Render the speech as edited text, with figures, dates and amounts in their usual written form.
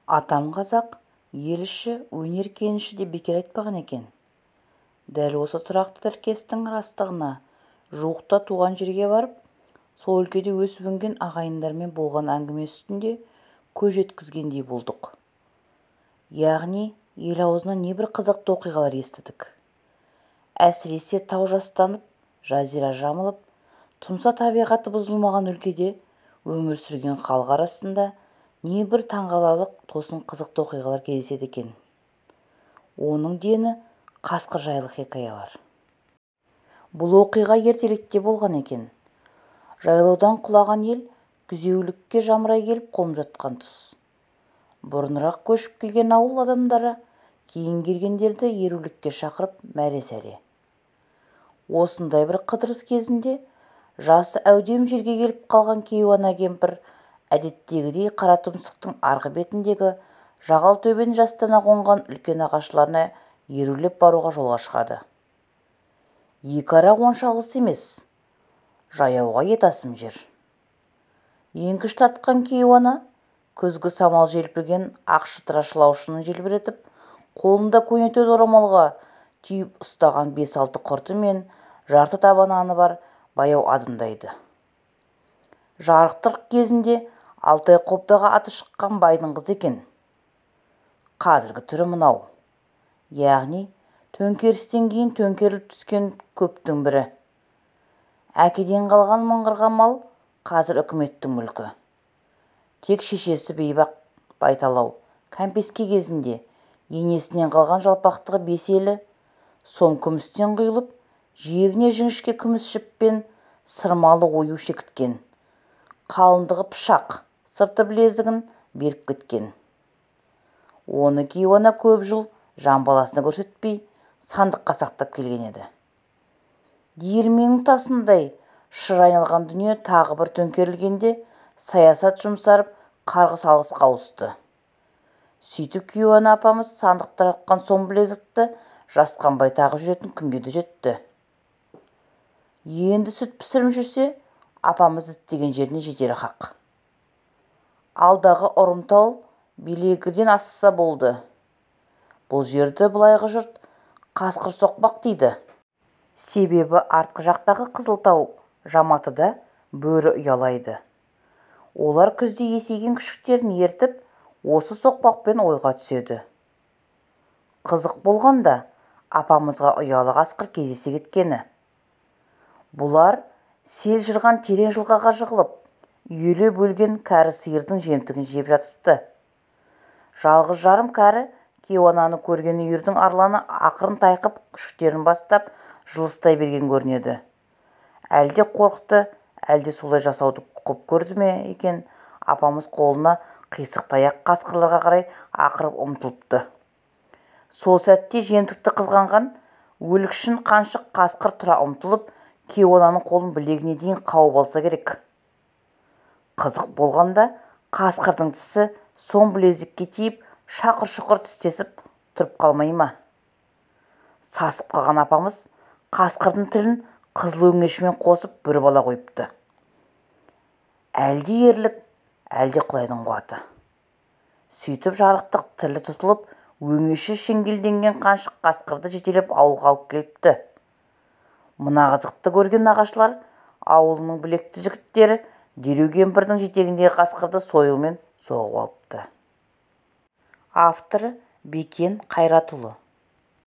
Атам қазақ, ел іші, өнер кеніші деп бекер айтпаған екен. Дәл осы тұрақты тіркестің растығына жуықта туған жерге барып, сол өлкеде өсіп-өнген ағайындармен болған әңгіме үстінде көз жеткізгендей болдық. Яғни, ел аузынан небір қызықты оқиғалар естідік. Әсіресе тау жастанып, жазира жамылып, тұмса табиғаты бұзылмаған өлкеде өмір сүрген халық арасында небір таңғаларлық тосын қызықты оқиғалар кездеседі екен. Оның дені қасқыр жайлы хикаялар. Бұл оқиға ертеректе болған екен. Жайлаудан құлаған ел күзеулікке жамырай келіп қонып жатқан тұс. Бұрынырақ көшіп келген ауыл адамдары кейін келгендерді ерулікке шақырып мәре-сәре. Осындай бір қыдырыс кезінде жасы әудем жерге келіп қалған кейуана кемпір әдеттегідей қара тұмсықтың арғы бетіндегі жағал төбені жастана қонған үлкен ағашларына ерулеп баруға жолға шығады. Екі ара онша алыс емес, жаяуға етасым жер. Еңкіш тартқан кейуана күзгі самал желпілген ақ шытыра шылаушыны желбіретіп, қолында көнетөз орамалға түйіп ұстаған 5-6 құрты мен жарты табан аны бар баяу адымдайды. Жарықтық кезінде Алтай қобдаға аты шыққан байдың қызы екен. Қазіргі түрі мынау. Яғни, төңкерістен кейін төңкеріліп түскен көптің бірі. Әкеден қалған мыңғырған мал қазір үкіметтің мүлкі. Тек шешесі бейбақ байталау кәмпеске кезінде енесінен қалған жалпақтығы 5 елі сом күмістен құйылып, жиегіне жіңішке күміс жіппен сырмалы ою шекіткен. Қалыңдығы пышақ, сырты білезігін беріп кеткен. Оны кейуана көп жыл жан баласына көрсетпей сандыққа сақтап келген еді. Диірменнің тасындай шыр айналған дүние тағы бір төңкерілгенде саясат жұмсарып қарғыс алғысқа ауысты. Сөйтіп кейуана апамыз сандықта жатқан сом білезікті жасқанбай тағып жүретін күнге де жетті. Енді сүт пісіріп жүрсе, апамыз діттеген жеріне жетері хақ. Алдағы ұрымтал Белегірден асса болды. Бұл жерді былайғы жұрт қасқыр соқпақ дейді. Себебі артқы жақтағы Қызылтау Жаматыда бөрі ұялайды. Олар күзде есейген күшіктерін ертіп, осы соқпақпен ойға түседі. Қызық болғанда апамызға ұялы қасқыр кездесе кеткені. Бұлар сел жырған терең жылғаға жығылып, үйеле бөлген кәрі сиырдың жемтігін жеп жатыпты. Жалғыз жарым кәрі кейуананы көрген үйірдің арланы ақырын тайқып күшіктерін бастап жылыстай берген көрінеді. Әлде қорықты, әлде солай жасауды құп көрді ме екен, апамыз қолына қисық таяқ қасқырларға қарай ақырып ұмтылыпты. Сол сәтте жемтікті қызғанған өлікшін қаншық қасқыр тұра ұмтылып, кейуананың қолын білегіне дейін қауып алса керек. Қызық болғанда қасқырдың тісі сом білезікке тиіп, шақыр-шұқыр тістесіп тұрып қалмай ма? Сасып қалған апамыз қасқырдың тілін қызыл өңешімен қосып бір бала қойыпты. Әлде ерлік, әлде Құдайдың қуаты. Сөйтіп жарықтық тілі тұтылып, өңеші шеңгелденген қаншық қасқырды жетелеп ауылға алып келіпті. Мына қызықты көрген нағашылар ауылының білекті жігіттері дереу кемпірдің жетегіндегі қасқырды сойылмен соғып алыпты. Авторы Бекен Қайратұлы.